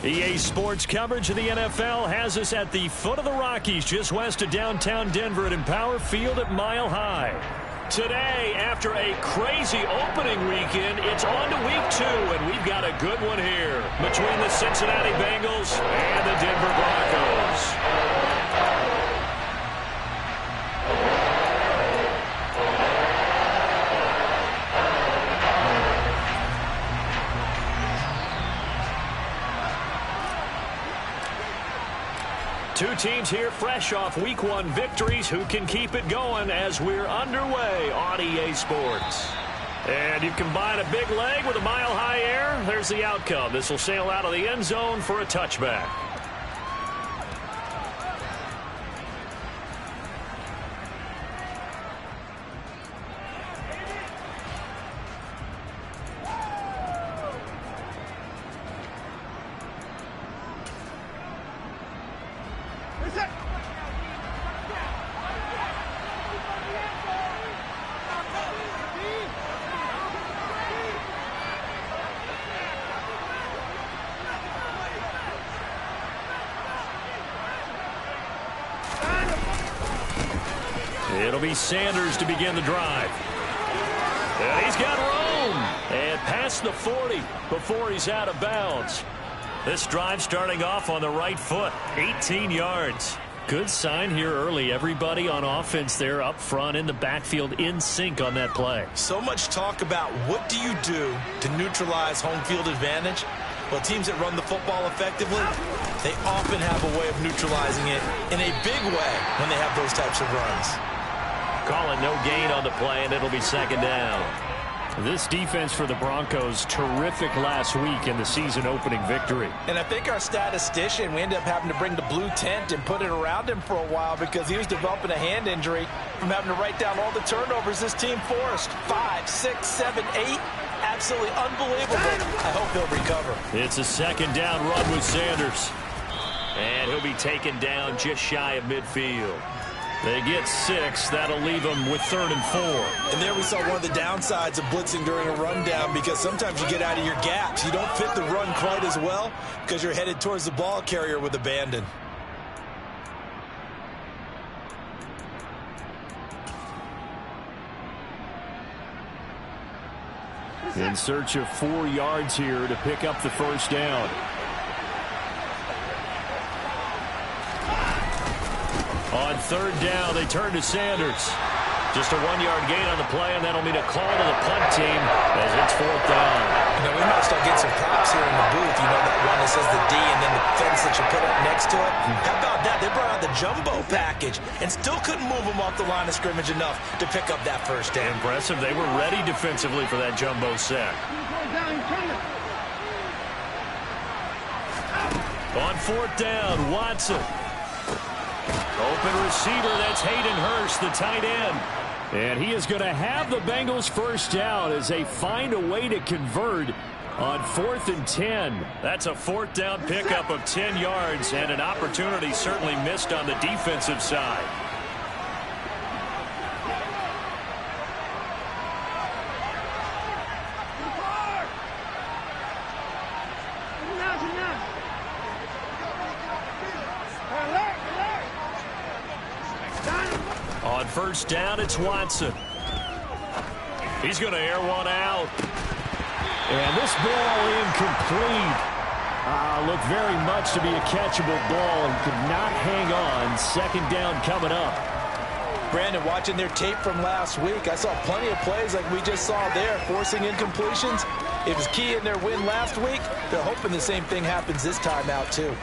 EA Sports coverage of the NFL has us at the foot of the Rockies, just west of downtown Denver at Empower Field at Mile High. Today, after a crazy opening weekend, it's on to week 2, and we've got a good one here between the Cincinnati Bengals and the Denver Broncos. 2 teams here fresh off Week 1 victories. Who can keep it going as we're underway on EA Sports? And you combine a big leg with a mile-high air. There's the outcome. This will sail out of the end zone for a touchback. It'll be Sanders to begin the drive. And he's got room. And past the 40 before he's out of bounds. This drive starting off on the right foot. 18 yards. Good sign here early. Everybody on offense there up front in the backfield in sync on that play. So much talk about what do you do to neutralize home field advantage. Well, teams that run the football effectively, they often have a way of neutralizing it in a big way when they have those types of runs. Call it no gain on the play, and it'll be second down. This defense for the Broncos, terrific last week in the season-opening victory. And I think our statistician, we ended up having to bring the blue tent and put it around him for a while because he was developing a hand injury from having to write down all the turnovers this team forced. 5, 6, 7, 8. Absolutely unbelievable. I hope they'll recover. It's a second down run with Sanders. And he'll be taken down just shy of midfield. They get 6. That'll leave them with 3rd and 4. And there we saw one of the downsides of blitzing during a rundown because sometimes you get out of your gaps. You don't fit the run quite as well because you're headed towards the ball carrier with abandon. In search of 4 yards here to pick up the first down. On 3rd down, they turn to Sanders. Just a 1-yard gain on the play, and that'll mean a call to the punt team as it's 4th down. You know, we might start getting some props here in the booth. You know, that one that says the D and then the fence that you put up next to it. How about that? They brought out the jumbo package and still couldn't move them off the line of scrimmage enough to pick up that first down. Impressive. They were ready defensively for that jumbo sack. On 4th down, Watson. Open receiver, that's Hayden Hurst, the tight end. And he is going to have the Bengals first down as they find a way to convert on 4th and 10. That's a 4th down pickup of 10 yards and an opportunity certainly missed on the defensive side. On 1st down, it's Watson. He's going to air one out. And this ball incomplete. Looked very much to be a catchable ball and could not hang on. 2nd down coming up. Brandon, watching their tape from last week, I saw plenty of plays like we just saw there, forcing incompletions. It was key in their win last week. They're hoping the same thing happens this time out, too.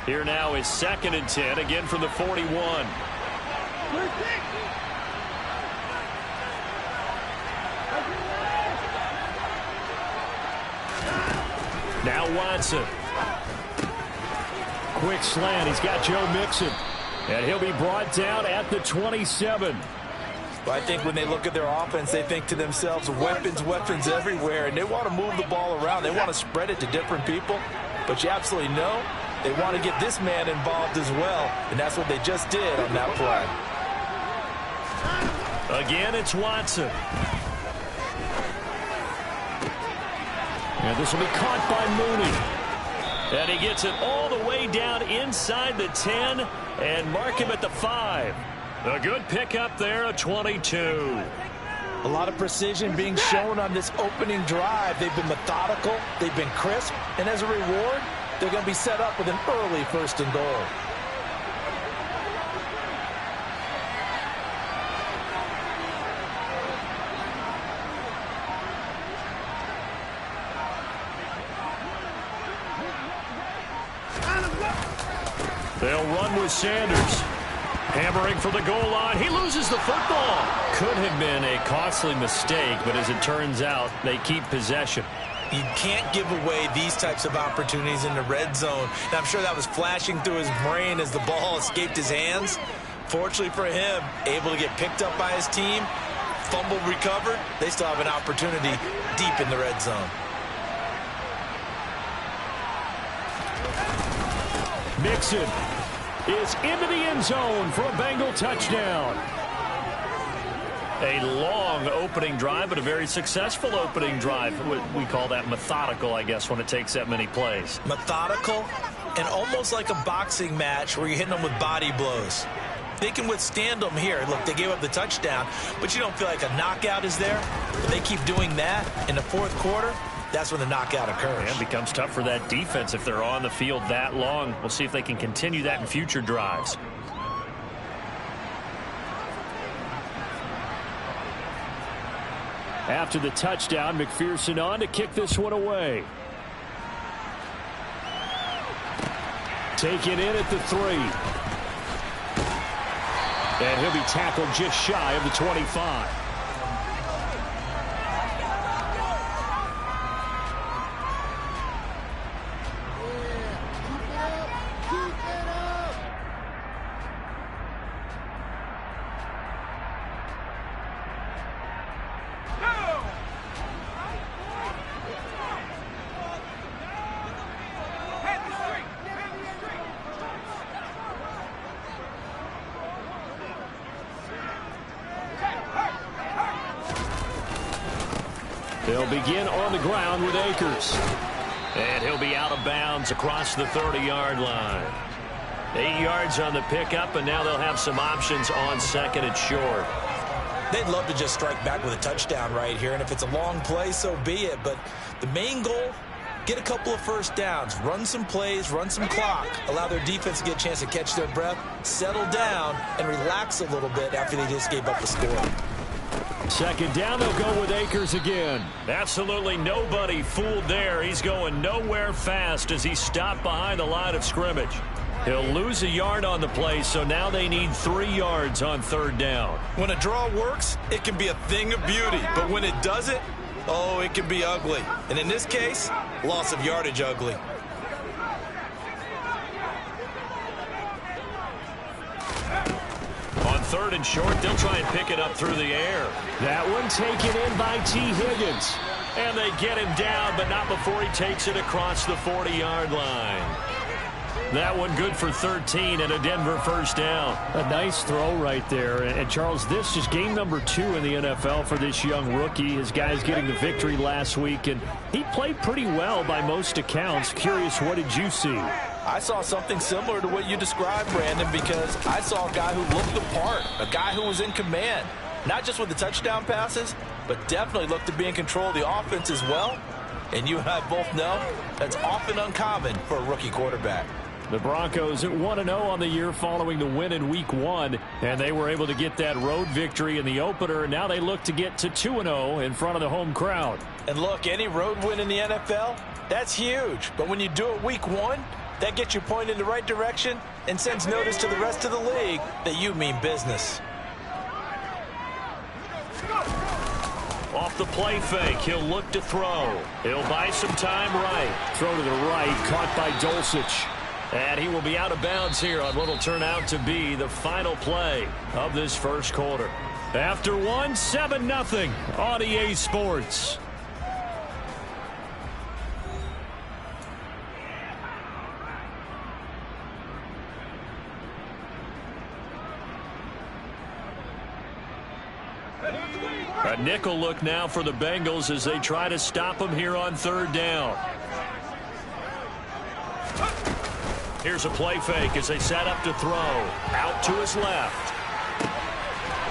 Here now is 2nd and 10, again from the 41. Now Watson. Quick slant. He's got Joe Mixon. And he'll be brought down at the 27. Well, I think when they look at their offense, they think to themselves, weapons, weapons everywhere. And they want to move the ball around. They want to spread it to different people. But you absolutely know they want to get this man involved as well. And that's what they just did on that play. Again, it's Watson. And this will be caught by Mooney. And he gets it all the way down inside the 10 and mark him at the 5. A good pickup there, a 22. A lot of precision being shown on this opening drive. They've been methodical, they've been crisp, and as a reward, they're going to be set up with an early 1st and goal. They'll run with Sanders. Hammering for the goal line. He loses the football. Could have been a costly mistake, but as it turns out, they keep possession. You can't give away these types of opportunities in the red zone. And I'm sure that was flashing through his brain as the ball escaped his hands. Fortunately for him, able to get picked up by his team, fumbled, recovered. They still have an opportunity deep in the red zone. Mixon is into the end zone for a Bengal touchdown. A long opening drive, but a very successful opening drive. We call that methodical, I guess, when it takes that many plays. Methodical and almost like a boxing match where you're hitting them with body blows. They can withstand them here. Look, they gave up the touchdown, but you don't feel like a knockout is there. But they keep doing that in the 4th quarter. That's when the knockout occurs. And it becomes tough for that defense if they're on the field that long. We'll see if they can continue that in future drives. After the touchdown, McPherson on to kick this one away. Taken in at the 3. And he'll be tackled just shy of the 25. They'll begin on the ground with Akers. And he'll be out of bounds across the 30-yard line. 8 yards on the pickup, and now they'll have some options on 2nd and short. They'd love to just strike back with a touchdown right here, and if it's a long play, so be it. But the main goal, get a couple of 1st downs, run some plays, run some clock, allow their defense to get a chance to catch their breath, settle down, and relax a little bit after they just gave up the score. 2nd down, they'll go with Akers again. Absolutely nobody fooled there. He's going nowhere fast as he stopped behind the line of scrimmage. He'll lose a yard on the play, so now they need 3 yards on 3rd down. When a draw works, it can be a thing of beauty. But when it doesn't, oh, it can be ugly. And in this case, loss of yardage ugly. On 3rd and short, they'll try and pick it up through the air. That one taken in by T. Higgins. And they get him down, but not before he takes it across the 40-yard line. That one good for 13 and a Denver 1st down. A nice throw right there. And Charles, this is game number 2 in the NFL for this young rookie. His guys getting the victory last week, and he played pretty well by most accounts. Curious, what did you see? I saw something similar to what you described, Brandon, because I saw a guy who looked the part, a guy who was in command, not just with the touchdown passes, but definitely looked to be in control of the offense as well. And you and I both know that's often uncommon for a rookie quarterback. The Broncos at 1-0 on the year following the win in Week 1, and they were able to get that road victory in the opener. Now they look to get to 2-0 in front of the home crowd. And look, any road win in the NFL, that's huge. But when you do it Week 1, that gets you pointed in the right direction and sends notice to the rest of the league that you mean business. Off the play fake, he'll look to throw. He'll buy some time right. Throw to the right, caught by Dulcich. And he will be out of bounds here on what will turn out to be the final play of this 1st quarter. After 1, 7-0 on EA Sports. A nickel look now for the Bengals as they try to stop him here on 3rd down. Here's a play fake as they set up to throw. Out to his left.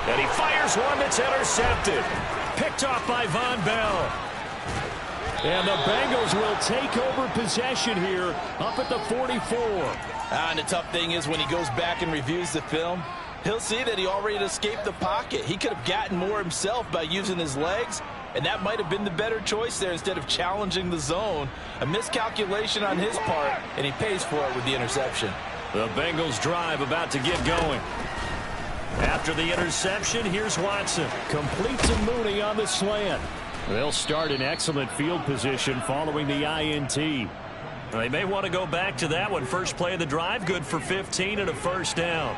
And he fires one that's intercepted. Picked off by Von Bell. And the Bengals will take over possession here up at the 44. And the tough thing is when he goes back and reviews the film, he'll see that he already escaped the pocket. He could have gotten more himself by using his legs, and that might have been the better choice there instead of challenging the zone. A miscalculation on his part, and he pays for it with the interception. The Bengals drive about to get going. After the interception, here's Watson. Completes a Mooney on the slant. They'll start in excellent field position following the INT. They may want to go back to that one. First play of the drive, good for 15 and a 1st down.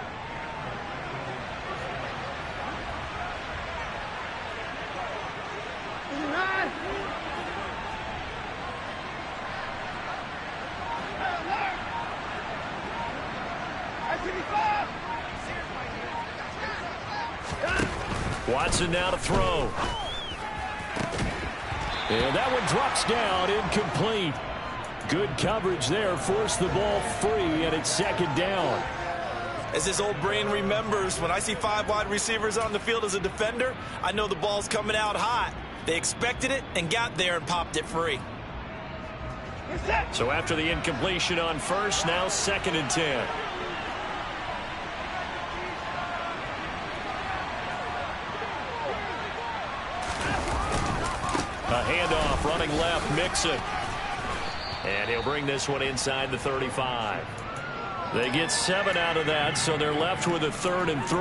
Watson now to throw. And that one drops down, incomplete. Good coverage there, forced the ball free, and it's 2nd down. As his old brain remembers, when I see 5 wide receivers on the field as a defender, I know the ball's coming out hot. They expected it and got there and popped it free. So after the incompletion on 1st, now 2nd and 10. A handoff, running left, Mixon. And he'll bring this one inside the 35. They get 7 out of that, so they're left with a 3rd and 3.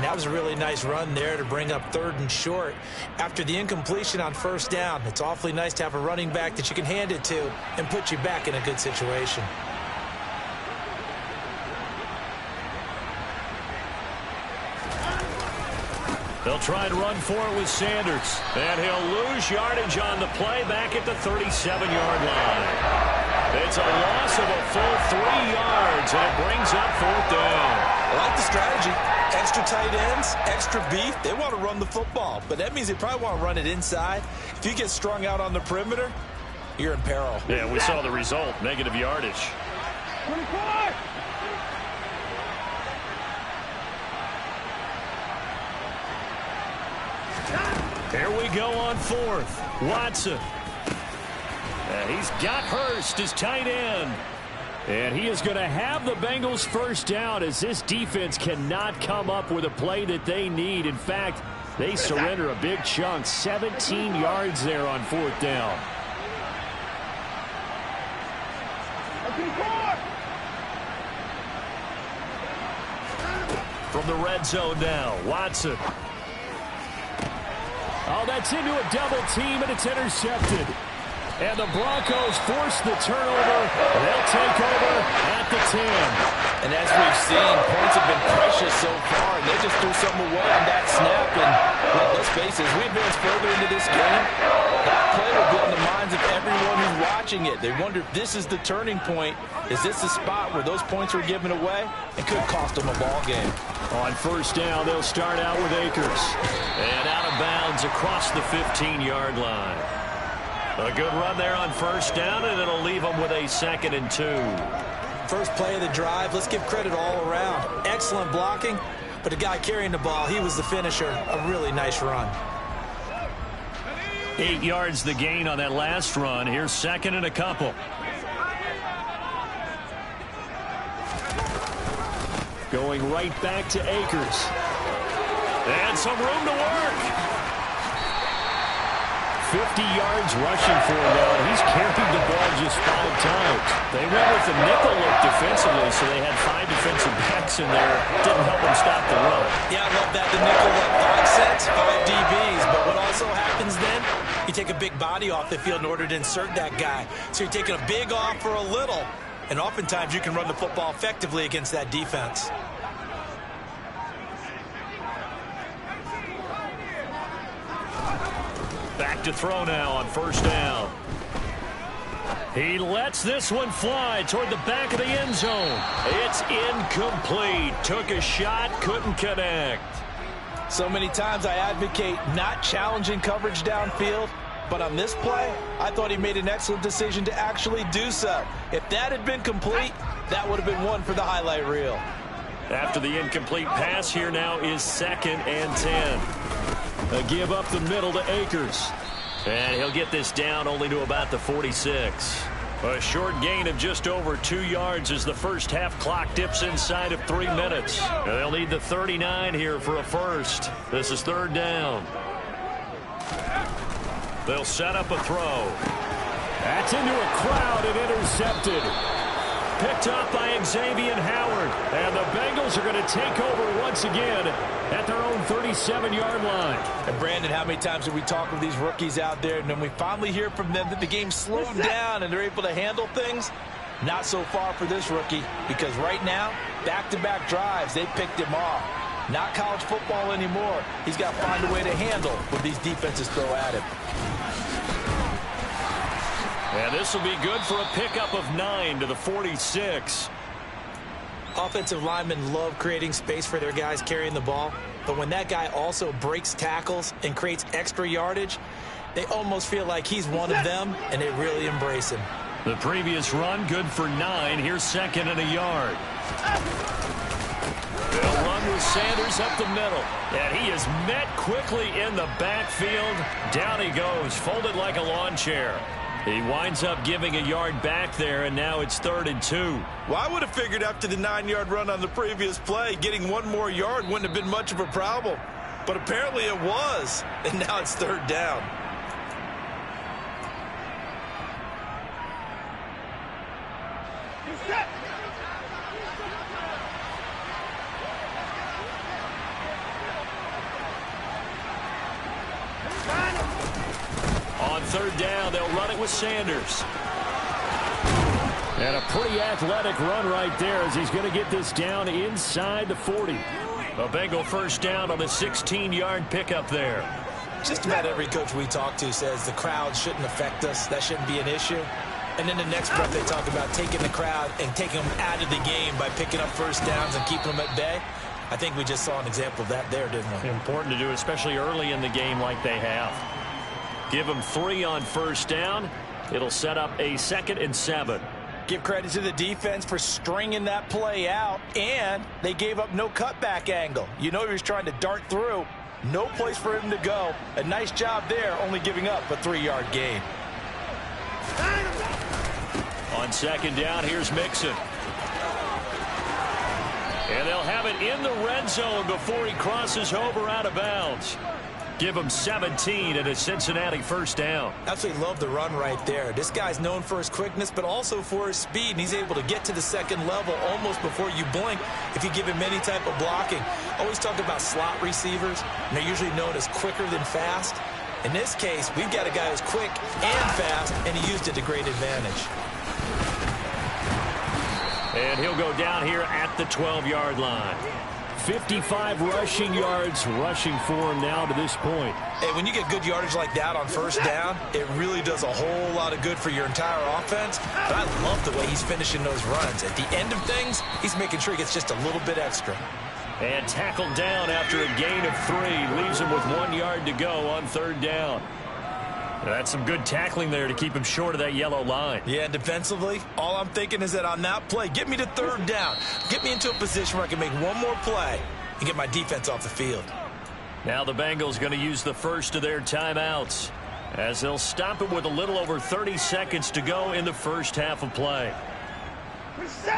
That was a really nice run there to bring up 3rd and short. After the incompletion on 1st down, it's awfully nice to have a running back that you can hand it to and put you back in a good situation. They'll try and run for it with Sanders. And he'll lose yardage on the play back at the 37-yard line. It's a loss of a full 3 yards, and it brings up 4th down. I like the strategy. Extra tight ends, extra beef. They want to run the football, but that means they probably want to run it inside. If you get strung out on the perimeter, you're in peril. Yeah, we saw the result, negative yardage. 24! Here we go on 4th. Watson. And he's got Hurst, his tight end. And he is going to have the Bengals 1st down as this defense cannot come up with a play that they need. In fact, they surrender a big chunk, 17 yards there on 4th down. From the red zone now, Watson. Oh, that's into a double team, and it's intercepted. And the Broncos force the turnover. They'll take over at the 10. And as we've seen, points have been precious so far, and they just threw something away on that snap. And let's face it, as we advance further into this game, that play will be on the minds of everyone who's watching it. They wonder if this is the turning point. Is this the spot where those points were given away? It could cost them a ball game. On 1st down, they'll start out with Akers. And out of bounds across the 15-yard line. A good run there on 1st down, and it'll leave them with a 2nd and 2. First play of the drive, let's give credit all around. Excellent blocking, but the guy carrying the ball, he was the finisher. A really nice run. 8 yards the gain on that last run. Here's 2nd and a couple. Going right back to Akers. And some room to work. 50 yards rushing for him now. He's carried the ball just 5 times. They went with the nickel look defensively, so they had 5 defensive backs in there. Didn't help them stop the run. Yeah, I love that. The nickel look, 5 sets, 5 DBs. But what also happens then, you take a big body off the field in order to insert that guy. So you're taking a big off for a little. And oftentimes you can run the football effectively against that defense. Back to throw now on 1st down. He lets this one fly toward the back of the end zone. It's incomplete. Took a shot, couldn't connect. So many times I advocate not challenging coverage downfield, but on this play, I thought he made an excellent decision to actually do so. If that had been complete, that would have been one for the highlight reel. After the incomplete pass, here now is 2nd and 10. A give up the middle to Akers. And he'll get this down only to about the 46. A short gain of just over 2 yards as the first half clock dips inside of 3 minutes. They'll need the 39 here for a first. This is 3rd down. They'll set up a throw. That's into a crowd and intercepted. Picked up by Xavier Howard. And the Bengals are going to take over once again at their own 37-yard line. And Brandon, how many times have we talked with these rookies out there, and then we finally hear from them that the game slowed down and they're able to handle things? Not so far for this rookie, because right now, back-to-back drives, they picked him off. Not college football anymore. He's got to find a way to handle what these defenses throw at him. And this will be good for a pickup of 9 to the 46. Offensive linemen love creating space for their guys carrying the ball, but when that guy also breaks tackles and creates extra yardage, they almost feel like he's one of them, and they really embrace him. The previous run good for 9. Here's 2nd and a yard. They'll run with Sanders up the middle, and he is met quickly in the backfield. Down he goes, folded like a lawn chair. He winds up giving a yard back there, and now it's 3rd and 2. Well, I would have figured after the 9-yard run on the previous play, getting 1 more yard wouldn't have been much of a problem. But apparently it was, and now it's 3rd down. On 3rd down, they'll run it with Sanders. And a pretty athletic run right there as he's going to get this down inside the 40. A Bengal first down on the 16-yard pickup there. Just about every coach we talk to says the crowd shouldn't affect us. That shouldn't be an issue. And then the next breath they talk about taking the crowd and taking them out of the game by picking up first downs and keeping them at bay. I think we just saw an example of that there, didn't we? Important to do, especially early in the game like they have. Give them 3 on first down. It'll set up a 2nd and 7. Give credit to the defense for stringing that play out, and they gave up no cutback angle. You know he was trying to dart through. No place for him to go. A nice job there, only giving up a 3-yard gain. On 2nd down, here's Mixon. And they'll have it in the red zone before he crosses over out of bounds. Give him 17 and a Cincinnati first down. Absolutely love the run right there. This guy's known for his quickness, but also for his speed, and he's able to get to the 2nd level almost before you blink if you give him any type of blocking. Always talk about slot receivers, and they're usually known as quicker than fast. In this case, we've got a guy who's quick and fast, and he used it to great advantage. And he'll go down here at the 12-yard line. 55 rushing yards rushing for him now to this point. Hey, when you get good yardage like that on first down, it really does a whole lot of good for your entire offense. But I love the way he's finishing those runs. At the end of things, he's making sure he gets just a little bit extra. And tackled down after a gain of 3. Leaves him with 1 yard to go on 3rd down. That's some good tackling there to keep him short of that yellow line. Yeah, and defensively, all I'm thinking is that on that play, get me to 3rd down. Get me into a position where I can make 1 more play and get my defense off the field. Now the Bengals going to use the first of their timeouts as they'll stop it with a little over 30 seconds to go in the first half of play.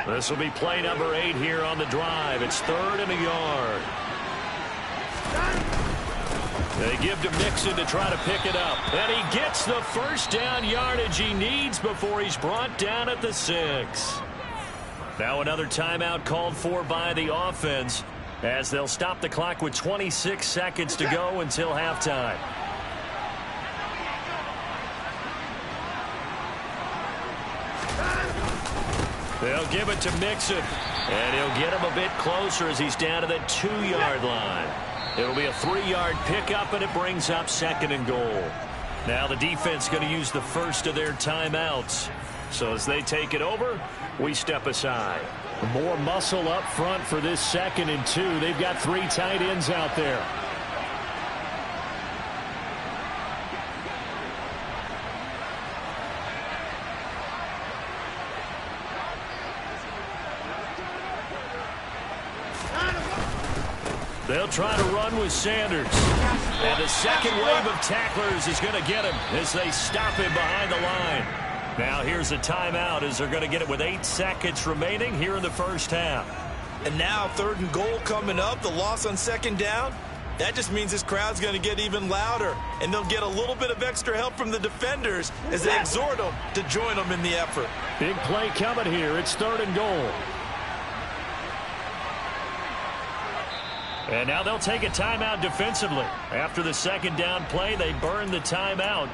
This will be play number 8 here on the drive. It's 3rd and a yard. They give to Mixon to try to pick it up. And he gets the first down yardage he needs before he's brought down at the 6. Now another timeout called for by the offense as they'll stop the clock with 26 seconds to go until halftime. They'll give it to Mixon. And he'll get him a bit closer as he's down to the 2-yard line. It'll be a 3-yard pickup, and it brings up 2nd and goal. Now the defense going to use the first of their timeouts. So as they take it over, we step aside. More muscle up front for this 2nd and 2. They've got 3 tight ends out there. They'll try to run with Sanders. And the second wave of tacklers is going to get him as they stop him behind the line. Now here's a timeout as they're going to get it with 8 seconds remaining here in the first half. And now 3rd and goal coming up. The loss on 2nd down. That just means this crowd's going to get even louder. And they'll get a little bit of extra help from the defenders as they exhort them to join them in the effort. Big play coming here. It's 3rd and goal. And now they'll take a timeout defensively. After the 2nd down play, they burn the timeout,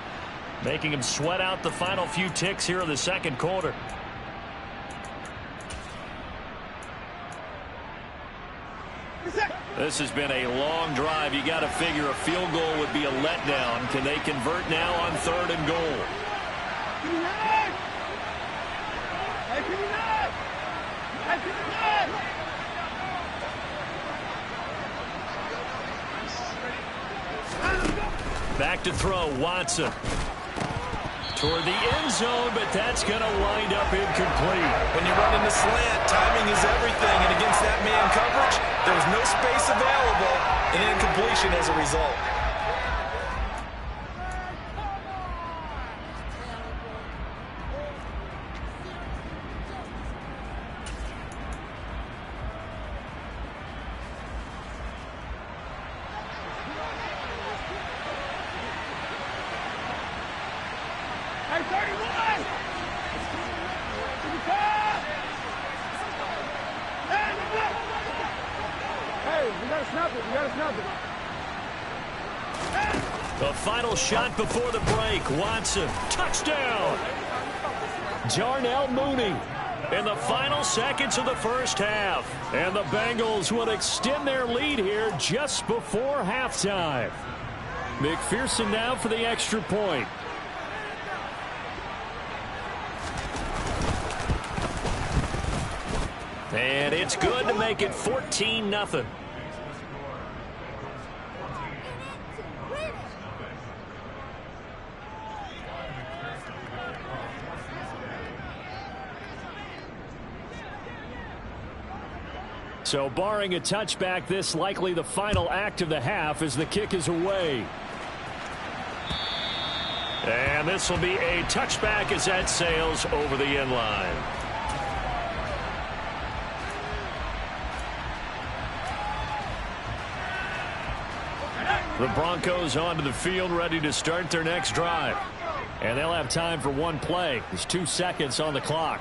making them sweat out the final few ticks here in the 2nd quarter. This has been a long drive. You got to figure a field goal would be a letdown. Can they convert now on 3rd and goal? Back to throw, Watson. Toward the end zone, but that's going to wind up incomplete. When you run in the slant, timing is everything. And against that man coverage, there was no space available, and incompletion as a result. The final shot before the break. Watson, touchdown. Darnell Mooney in the final seconds of the first half. And the Bengals will extend their lead here just before halftime. McPherson now for the extra point. And it's good to make it 14-0. So barring a touchback, this likely the final act of the half as the kick is away. And this will be a touchback as that sails over the end line. The Broncos onto the field ready to start their next drive. And they'll have time for one play. There's 2 seconds on the clock.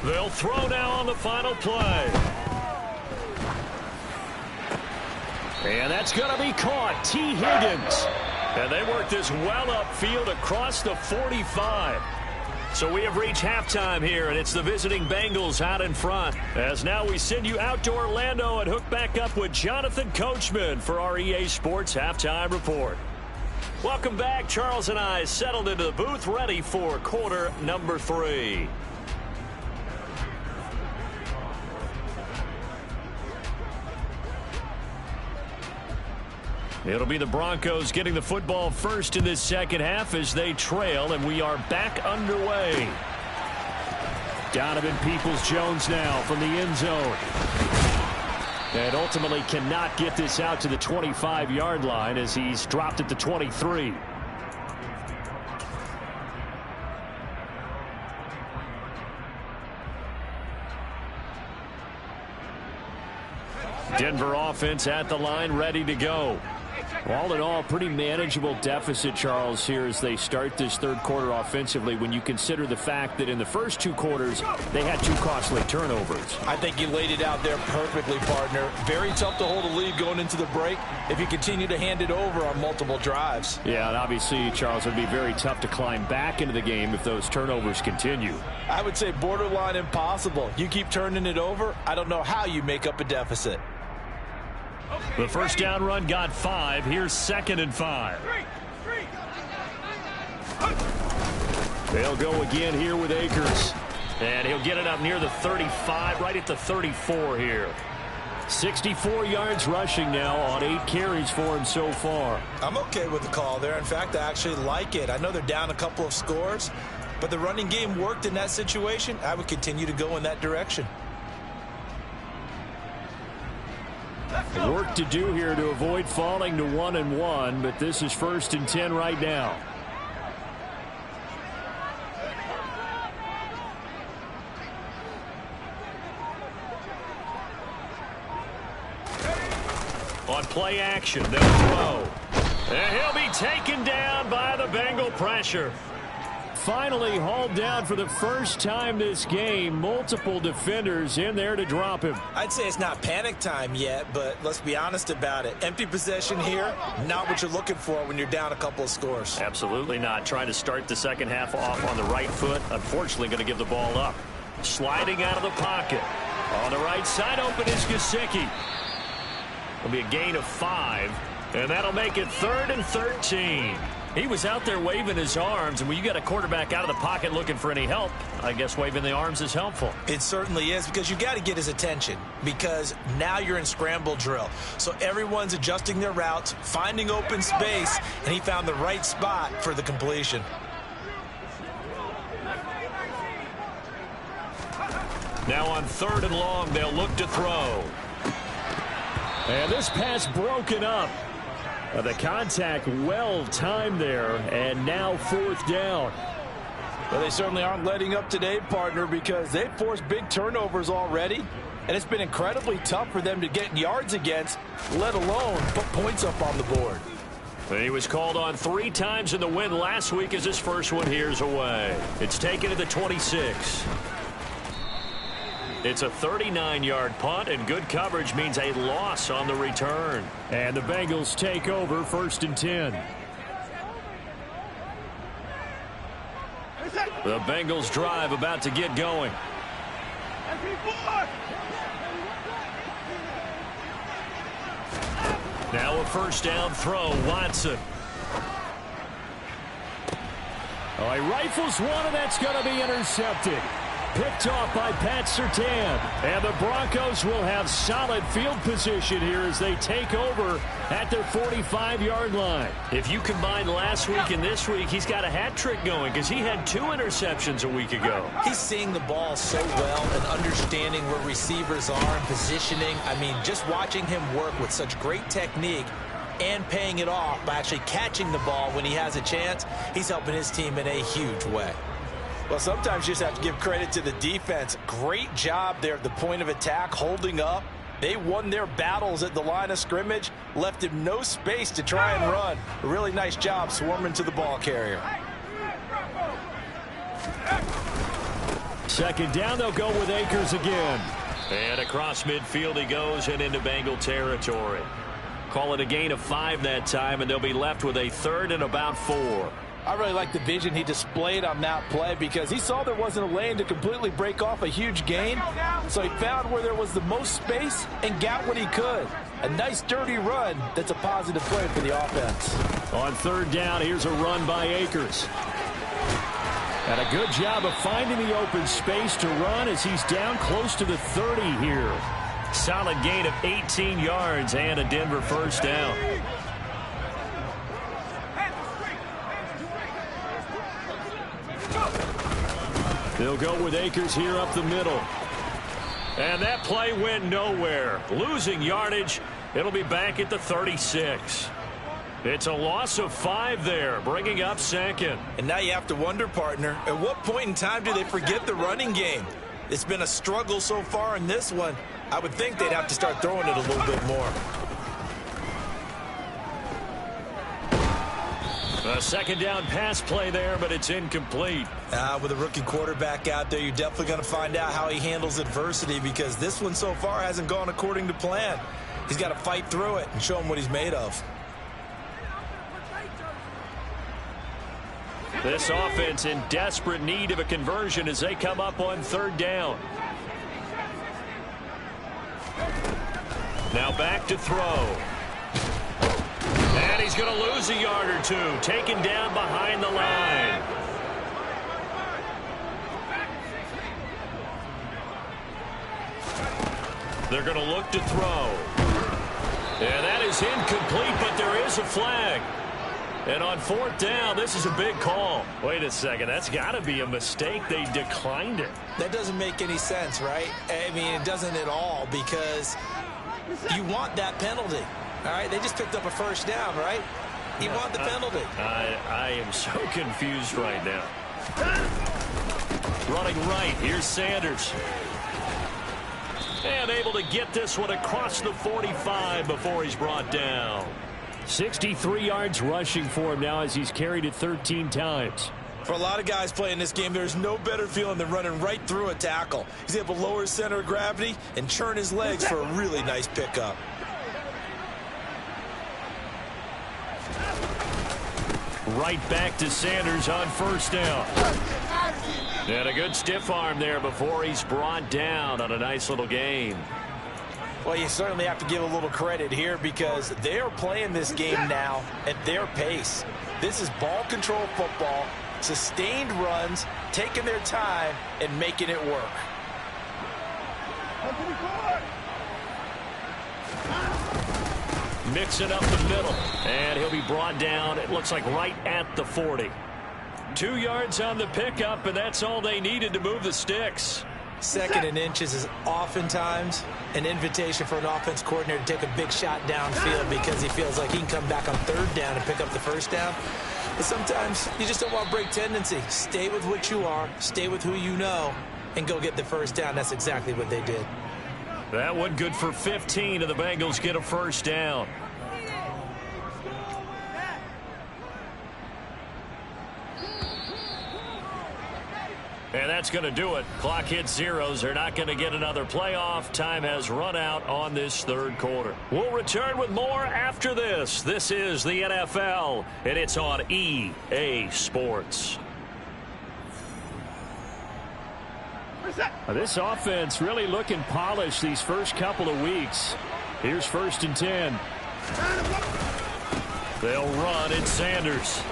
They'll throw now on the final play. And that's going to be caught. T. Higgins. And they work this well upfield across the 45. So we have reached halftime here, and it's the visiting Bengals out in front. As now we send you out to Orlando and hook back up with Jonathan Coachman for our EA Sports Halftime Report. Welcome back. Charles and I settled into the booth ready for quarter number 3. It'll be the Broncos getting the football first in this second half as they trail, and we are back underway. Donovan Peoples-Jones now from the end zone. And ultimately cannot get this out to the 25-yard line as he's dropped at the 23. Denver offense at the line, ready to go. All in all, pretty manageable deficit, Charles, here as they start this third quarter offensively when you consider the fact that in the first 2 quarters, they had 2 costly turnovers. I think you laid it out there perfectly, partner. Very tough to hold a lead going into the break if you continue to hand it over on multiple drives. Yeah, and obviously, Charles, it would be very tough to climb back into the game if those turnovers continue. I would say borderline impossible. You keep turning it over, I don't know how you make up a deficit. The first down run got 5. Here's 2nd and 5. They'll go again here with Akers. And he'll get it up near the 35, right at the 34 here. 64 yards rushing now on 8 carries for him so far. I'm okay with the call there. In fact, I actually like it. I know they're down a couple of scores, but the running game worked in that situation. I would continue to go in that direction. Work to do here to avoid falling to 1-1, but this is 1st and 10 right now. On play action, they'll throw. And he'll be taken down by the Bengal pressure. Finally hauled down for the first time this game. Multiple defenders in there to drop him. I'd say it's not panic time yet, but let's be honest about it. Empty possession here, not what you're looking for when you're down a couple of scores. Absolutely not. Trying to start the second half off on the right foot. Unfortunately, going to give the ball up. Sliding out of the pocket. On the right side, open is Gesicki. It'll be a gain of 5, and that'll make it 3rd and 13. He was out there waving his arms, and when you got a quarterback out of the pocket looking for any help, I guess waving the arms is helpful. It certainly is, because you got to get his attention, because now you're in scramble drill. So everyone's adjusting their routes, finding open space, and he found the right spot for the completion. Now on 3rd and long, they'll look to throw. And this pass broken up. The contact well timed there, and now 4th down. Well, they certainly aren't letting up today, partner, because they've forced big turnovers already, and it's been incredibly tough for them to get yards against, let alone put points up on the board. He was called on 3 times in the win last week as his first one here's away. It's taken to the 26. It's a 39-yard punt, and good coverage means a loss on the return. And the Bengals take over 1st and 10. The Bengals drive about to get going. Now a 1st down throw, Watson. Oh, he rifles one, and that's going to be intercepted. Picked off by Pat Surtain. And the Broncos will have solid field position here as they take over at their 45-yard line. If you combine last week and this week, he's got a hat trick going because he had 2 interceptions a week ago. He's seeing the ball so well and understanding where receivers are and positioning. I mean, just watching him work with such great technique and paying it off by actually catching the ball when he has a chance, he's helping his team in a huge way. Well, sometimes you just have to give credit to the defense. Great job there at the point of attack, holding up. They won their battles at the line of scrimmage, left him no space to try and run. A really nice job swarming to the ball carrier. 2nd down, they'll go with Akers again. And across midfield he goes and into Bengal territory. Call it a gain of 5 that time, and they'll be left with a 3rd and about 4. I really like the vision he displayed on that play because he saw there wasn't a lane to completely break off a huge gain. So he found where there was the most space and got what he could. A nice dirty run that's a positive play for the offense. On 3rd down, here's a run by Akers. And a good job of finding the open space to run as he's down close to the 30 here. Solid gain of 18 yards and a Denver 1st down. They'll go with Akers here up the middle. And that play went nowhere. Losing yardage. It'll be back at the 36. It's a loss of 5 there, bringing up 2nd. And now you have to wonder, partner, at what point in time do they forget the running game? It's been a struggle so far in this one. I would think they'd have to start throwing it a little bit more. A 2nd down pass play there, but it's incomplete. With a rookie quarterback out there, you're definitely going to find out how he handles adversity because this one so far hasn't gone according to plan. He's got to fight through it and show him what he's made of. This offense in desperate need of a conversion as they come up on 3rd down. Now back to throw. And he's going to lose a yard or 2. Taken down behind the line. They're going to look to throw. And that is incomplete, but there is a flag. And on 4th down, this is a big call. Wait a second, that's got to be a mistake. They declined it. That doesn't make any sense, right? I mean, it doesn't at all, because you want that penalty. All right, they just picked up a first down, right? You want the penalty. I am so confused right now. Running right, here's Sanders. And able to get this one across the 45 before he's brought down. 63 yards rushing for him now as he's carried it 13 times. For a lot of guys playing this game, there's no better feeling than running right through a tackle. He's able to lower his center of gravity and churn his legs for a really nice pickup. Right back to Sanders on 1st down. And a good stiff arm there before he's brought down on a nice little gain. Well, you certainly have to give a little credit here, because they are playing this game now at their pace. This is ball control football, sustained runs, taking their time and making it work. Mixing up the middle, and he'll be brought down, it looks like right at the 40. 2 yards on the pickup, and that's all they needed to move the sticks. 2nd and inches is oftentimes an invitation for an offense coordinator to take a big shot downfield, because he feels like he can come back on 3rd down and pick up the 1st down. But sometimes you just don't want break tendency. Stay with what you are, stay with who you know, and go get the 1st down. That's exactly what they did. That one good for 15, and the Bengals get a 1st down. And that's going to do it. Clock hits zeros. They're not going to get another playoff. Time has run out on this 3rd quarter. We'll return with more after this. This is the NFL, and it's on EA Sports. This offense really looking polished these first couple of weeks. Here's 1st and 10. They'll run in Sanders.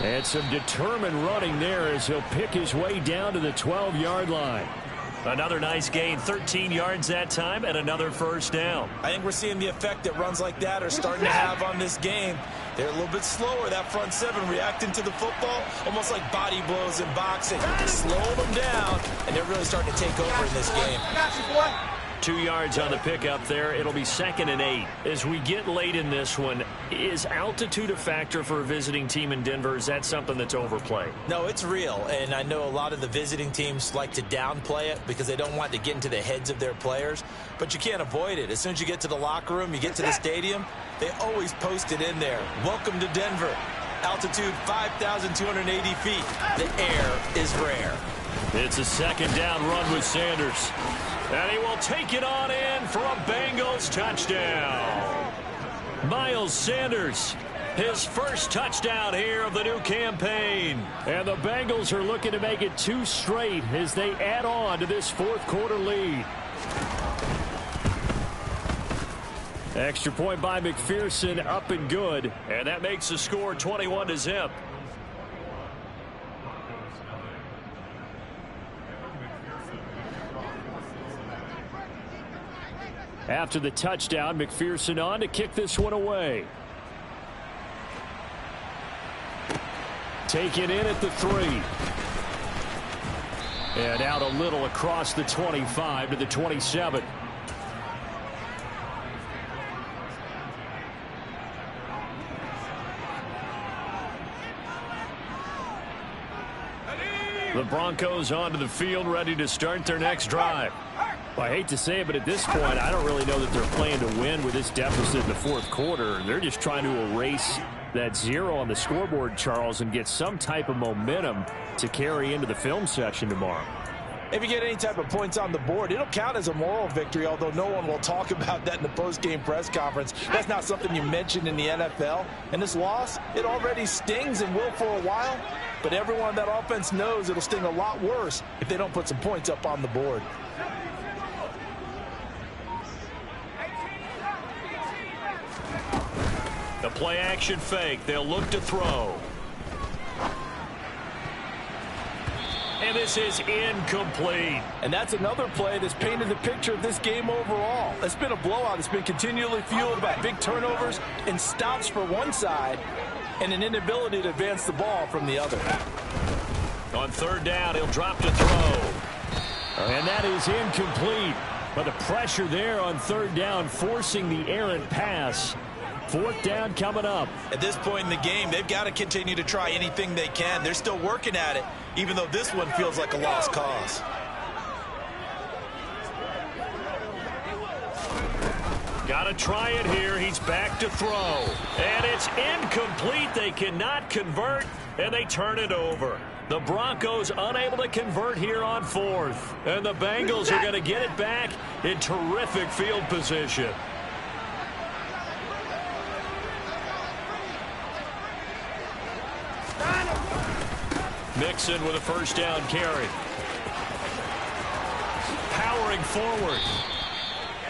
And some determined running there as he'll pick his way down to the 12-yard line. Another nice gain, 13 yards that time, and another 1st down. I think we're seeing the effect that runs like that are starting to have on this game. They're a little bit slower, that front 7, reacting to the football, almost like body blows in boxing. Slow them down, and they're really starting to take over in this game. 2 yards on the pickup there. It'll be 2nd and 8. As we get late in this one, is altitude a factor for a visiting team in Denver? Is that something that's overplayed? No, it's real, and I know a lot of the visiting teams like to downplay it because they don't want to get into the heads of their players, but you can't avoid it. As soon as you get to the locker room, you get to the stadium, they always post it in there. Welcome to Denver. Altitude 5,280 feet. The air is rare. It's a 2nd down run with Sanders. And he will take it on in for a Bengals touchdown. Miles Sanders, his 1st touchdown here of the new campaign. And the Bengals are looking to make it 2 straight as they add on to this 4th quarter lead. Extra point by McPherson, up and good. And that makes the score 21-0. After the touchdown, McPherson on to kick this one away. Taken in at the 3. And out a little across the 25 to the 27. The Broncos onto the field, ready to start their next drive. Well, I hate to say it, but at this point, I don't really know that they're playing to win with this deficit in the 4th quarter. They're just trying to erase that 0 on the scoreboard, Charles, and get some type of momentum to carry into the film session tomorrow. If you get any type of points on the board, it'll count as a moral victory, although no one will talk about that in the post-game press conference. That's not something you mentioned in the NFL. And this loss, it already stings and will for a while, but everyone on that offense knows it'll sting a lot worse if they don't put some points up on the board. The play action fake. They'll look to throw. And this is incomplete. And that's another play that's painted the picture of this game overall. It's been a blowout. It's been continually fueled by big turnovers and stops for one side and an inability to advance the ball from the other. On third down, he'll drop to throw. And that is incomplete. But the pressure there on third down, forcing the errant pass. Fourth down coming up. At this point in the game, they've got to continue to try anything they can. They're still working at it, even though this one feels like a lost cause. Got to try it here. He's back to throw. And it's incomplete. They cannot convert, and they turn it over. The Broncos unable to convert here on fourth. And the Bengals are going to get it back in terrific field position. Mixon with a first down carry. Powering forward.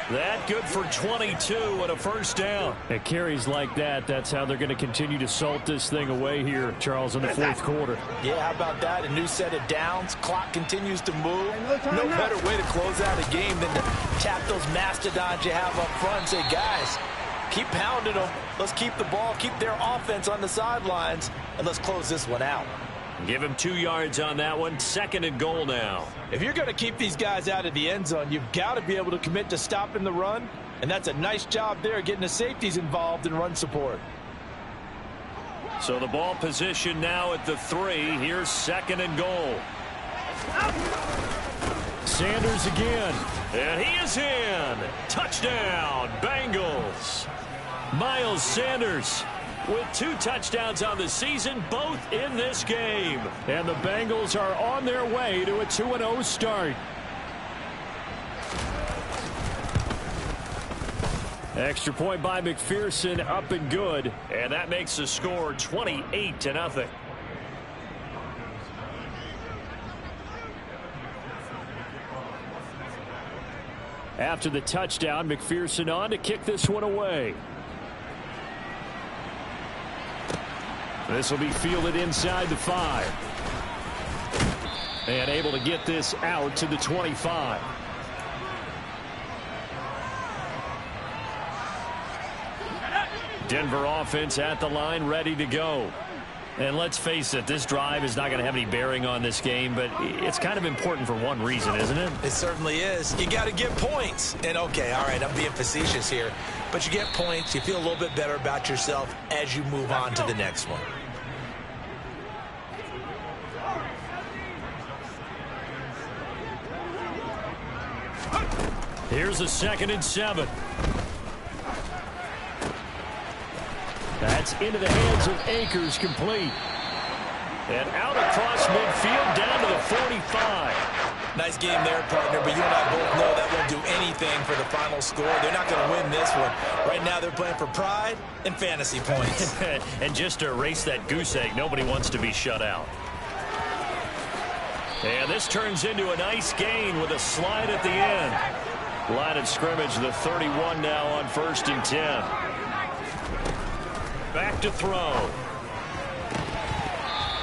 That good for 22 and a first down. At carries like that, that's how they're going to continue to salt this thing away here, Charles, in the fourth quarter. Yeah, how about that? A new set of downs. Clock continues to move. No better way to close out a game than to tap those mastodons you have up front and say, guys, keep pounding them. Let's keep the ball, keep their offense on the sidelines, and let's close this one out. Give him 2 yards on that one. Second and goal now. If you're going to keep these guys out of the end zone, you've got to be able to commit to stopping the run, and that's a nice job there getting the safeties involved in run support. So the ball position now at the 3. Here's second and goal. Sanders again. And he is in. Touchdown, Bengals. Miles Sanders with 2 touchdowns on the season, both in this game. And the Bengals are on their way to a 2-0 start. Extra point by McPherson, up and good. And that makes the score 28-0. After the touchdown, McPherson on to kick this one away. This will be fielded inside the 5. And able to get this out to the 25. Denver offense at the line, ready to go. And let's face it, this drive is not going to have any bearing on this game, but it's kind of important for one reason, isn't it? It certainly is. You got to get points. And, okay, all right, I'm being facetious here. But you get points, you feel a little bit better about yourself as you move on to the next one. Here's a 2nd and 7. That's into the hands of Akers, complete. And out across midfield down to the 45. Nice game there, partner, but you and I both know that won't do anything for the final score. They're not going to win this one. Right now they're playing for pride and fantasy points. And just to erase that goose egg, nobody wants to be shut out. And this turns into a nice gain with a slide at the end. Line of scrimmage, the 31 now on 1st and 10. Back to throw.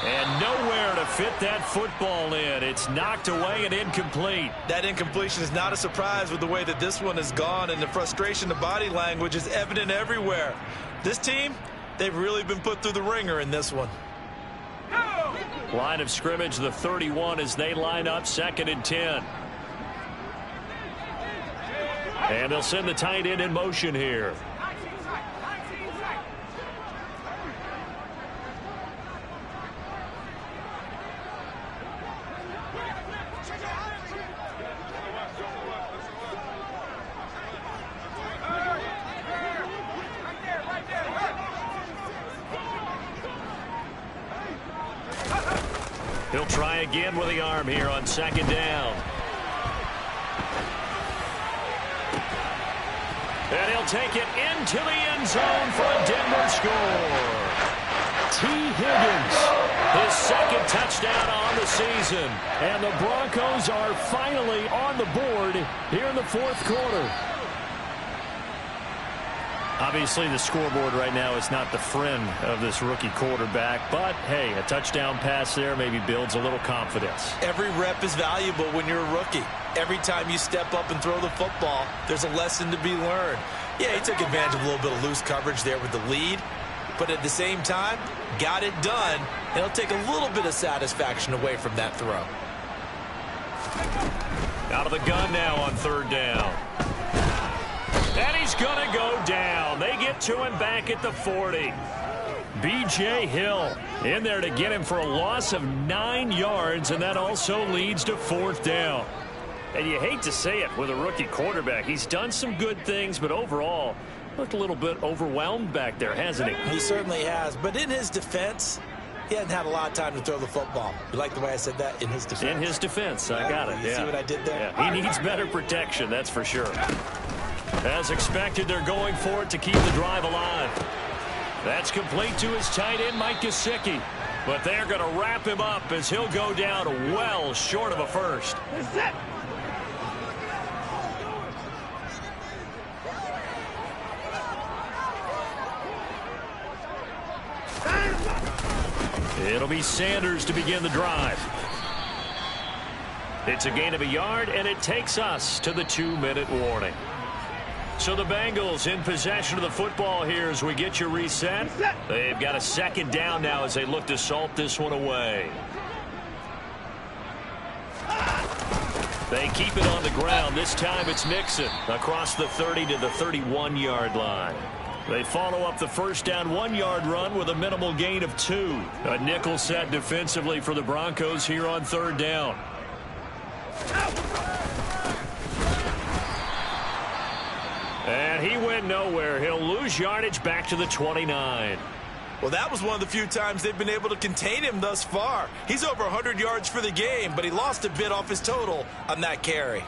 And nowhere to fit that football in. It's knocked away and incomplete. That incompletion is not a surprise with the way that this one has gone, and the frustration, the body language is evident everywhere. This team, they've really been put through the ringer in this one. Line of scrimmage, the 31 as they line up 2nd and 10. And they'll send the tight end in motion here. He'll try again with the arm here on 2nd down. And he'll take it into the end zone for a Denver score. T. Higgins, his 2nd touchdown on the season. And the Broncos are finally on the board here in the 4th quarter. Obviously, the scoreboard right now is not the friend of this rookie quarterback, but, hey, a touchdown pass there maybe builds a little confidence. Every rep is valuable when you're a rookie. Every time you step up and throw the football, there's a lesson to be learned. Yeah, he took advantage of a little bit of loose coverage there with the lead, but at the same time, got it done, and he'll take a little bit of satisfaction away from that throw. Out of the gun now on third down. And he's going to go down. They get to him back at the 40. B.J. Hill in there to get him for a loss of 9 yards, and that also leads to fourth down. And you hate to say it with a rookie quarterback. He's done some good things, but overall, looked a little bit overwhelmed back there, hasn't he? He certainly has, but in his defense, he hasn't had a lot of time to throw the football. You like the way I said that? In his defense. In his defense, I got it. You see what I did there? Yeah, he needs better protection, that's for sure. As expected, they're going for it to keep the drive alive. That's complete to his tight end, Mike Gesicki. But they're going to wrap him up as he'll go down well short of a first. It'll be Sanders to begin the drive. It's a gain of a yard, and it takes us to the 2-minute warning. So the Bengals in possession of the football here as we get you reset. They've got a second down now as they look to salt this one away. They keep it on the ground. This time it's Mixon across the 30 to the 31-yard line. They follow up the first down 1-yard run with a minimal gain of 2. A nickel set defensively for the Broncos here on third down. And he went nowhere. He'll lose yardage back to the 29. Well, that was one of the few times they've been able to contain him thus far. He's over 100 yards for the game, but he lost a bit off his total on that carry.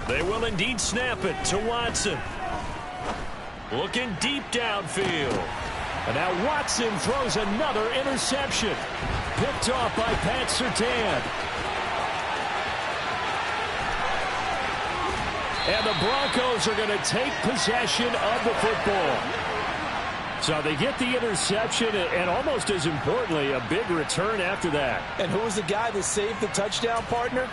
They will indeed snap it to Watson. Looking deep downfield. And now Watson throws another interception. Picked off by Pat Surtain. And the Broncos are going to take possession of the football. So they get the interception, and almost as importantly, a big return after that. And who was the guy that saved the touchdown, partner?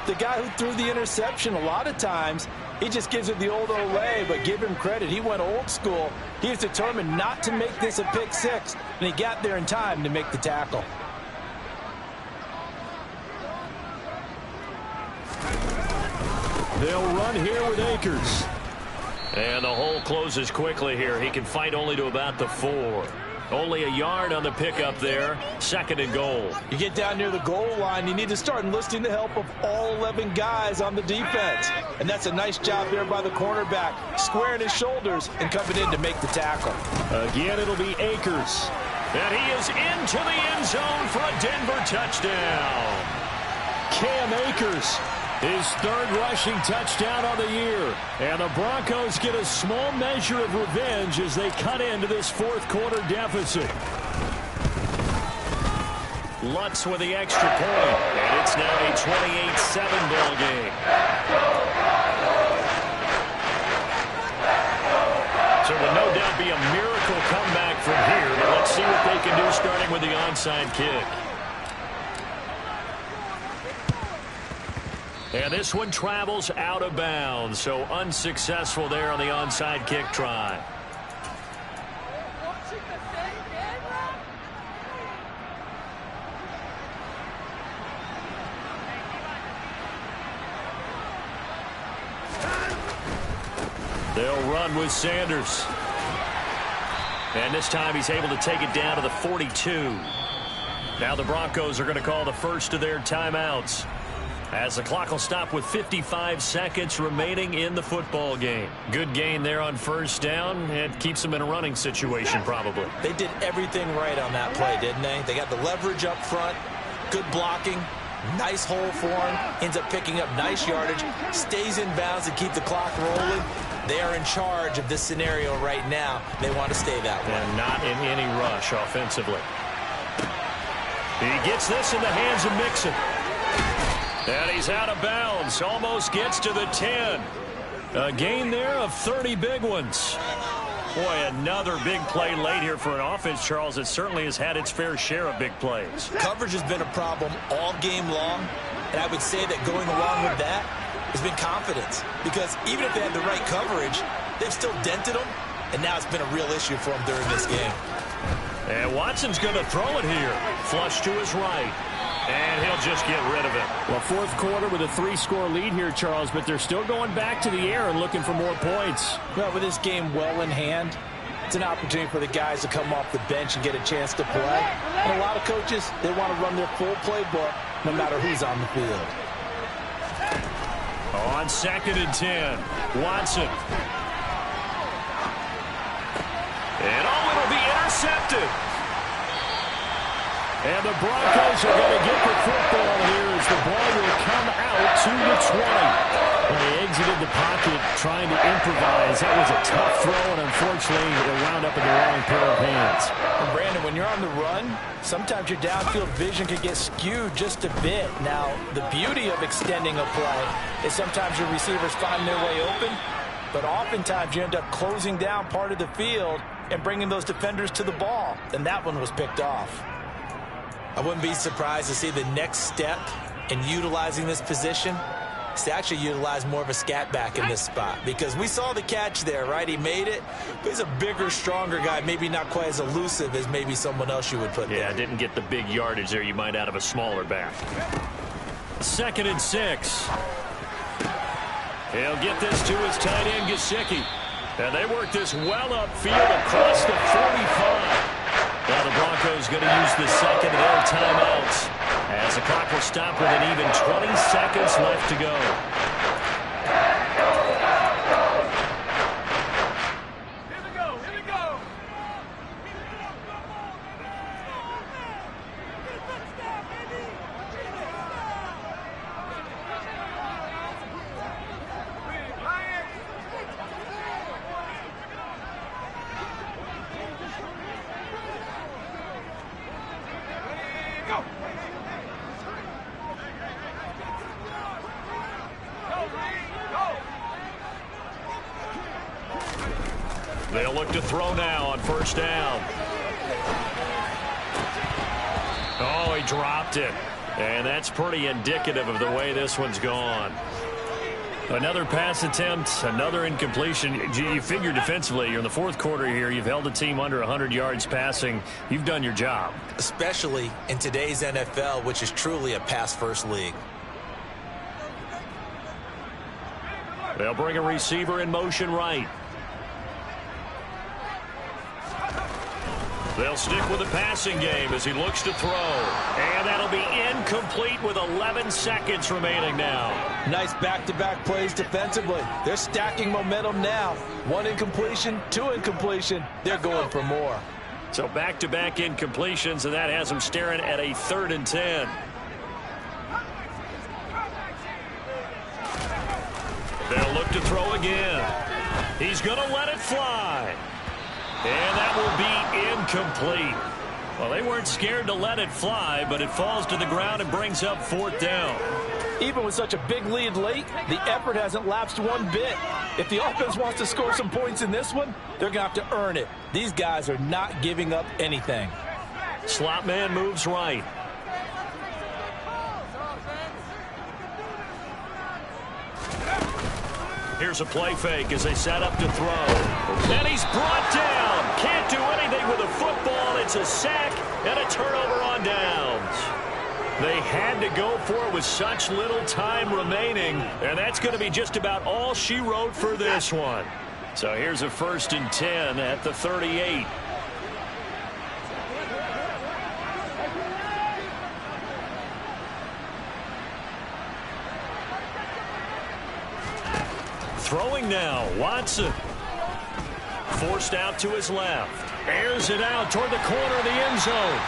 The guy who threw the interception. A lot of times, he just gives it the old Olay, but give him credit. He went old school. He was determined not to make this a pick six, and he got there in time to make the tackle. They'll run here with Akers. And the hole closes quickly here. He can fight only to about the 4. Only a yard on the pickup there. Second and goal. You get down near the goal line, you need to start enlisting the help of all 11 guys on the defense. And that's a nice job there by the cornerback, squaring his shoulders and coming in to make the tackle. Again, it'll be Akers. And he is into the end zone for a Denver touchdown. Cam Akers, his third rushing touchdown of the year. And the Broncos get a small measure of revenge as they cut into this fourth quarter deficit. Lutz with the extra point. And it's now a 28-7 ball game. So will no doubt be a miracle comeback from here. But let's see what they can do starting with the onside kick. And this one travels out of bounds, so unsuccessful there on the onside kick try. They'll run with Sanders. And this time he's able to take it down to the 42. Now the Broncos are going to call the first of their timeouts, as the clock will stop with 55 seconds remaining in the football game. Good gain there on first down. It keeps them in a running situation probably. They did everything right on that play, didn't they? They got the leverage up front, good blocking, Nice hole for him. Ends up picking up nice yardage. Stays in bounds to keep the clock rolling. They are in charge of this scenario right now. They want to stay that way. And not in any rush offensively. He gets this in the hands of Mixon. And he's out of bounds. Almost gets to the 10. A gain there of 30 big ones. Boy, another big play late here for an offense, Charles, that certainly has had its fair share of big plays. Coverage has been a problem all game long, and I would say that going along with that has been confidence. Because even if they had the right coverage, they've still dented them, and now it's been a real issue for them during this game. And Watson's going to throw it here. Flush to his right. And he'll just get rid of it. Well, fourth quarter with a 3-score lead here, Charles, but they're still going back to the air and looking for more points. Well, with this game well in hand, it's an opportunity for the guys to come off the bench and get a chance to play. And a lot of coaches, they want to run their full playbook no matter who's on the field. On 2nd and 10, Watson. And it'll be intercepted. And the Broncos are going to get the football here as the ball will come out to the 20. When they exited the pocket trying to improvise, that was a tough throw, and unfortunately it wound up in the wrong pair of hands. And Brandon, when you're on the run, sometimes your downfield vision can get skewed just a bit. Now, the beauty of extending a play is sometimes your receivers find their way open, but oftentimes you end up closing down part of the field and bringing those defenders to the ball, and that one was picked off. I wouldn't be surprised to see the next step in utilizing this position is to actually utilize more of a scat back in this spot, because we saw the catch there, right? He made it, but he's a bigger, stronger guy, maybe not quite as elusive as maybe someone else you would put there. Yeah, didn't get the big yardage there you might out of a smaller back. 2nd and 6. He'll get this to his tight end, Gesicki. And they work this well upfield across the 45. Now the Broncos going to use the second of their timeouts as the clock will stop with an even 20 seconds left to go. Here we go. They'll look to throw now on 1st down. Oh, he dropped it. And that's pretty indicative of the way this one's gone. Another pass attempt, another incompletion. You figure defensively, you're in the 4th quarter here. You've held a team under 100 yards passing. You've done your job. Especially in today's NFL, which is truly a pass-first league. They'll bring a receiver in motion right. They'll stick with the passing game as he looks to throw. And that'll be incomplete with 11 seconds remaining now. Nice back-to-back plays defensively. They're stacking momentum now. 1 incompletion, 2 incompletion. They're going for more. So back-to-back incompletions, and that has them staring at a 3rd and 10. They'll look to throw again. He's going to let it fly. And that will be incomplete. Well, they weren't scared to let it fly, but it falls to the ground and brings up 4th down. Even with such a big lead late, the effort hasn't lapsed one bit. If the offense wants to score some points in this one, they're going to have to earn it. These guys are not giving up anything. Slot man moves right. Here's a play fake as they set up to throw. And he's brought down. Can't do anything with the football. It's a sack and a turnover on downs. They had to go for it with such little time remaining. And that's going to be just about all she wrote for this one. So here's a 1st and 10 at the 38. Throwing now, Watson. Forced out to his left. Airs it out toward the corner of the end zone.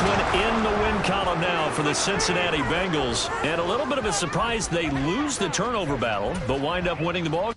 one in the win column now for the Cincinnati Bengals. And a little bit of a surprise, they lose the turnover battle, but wind up winning the ball.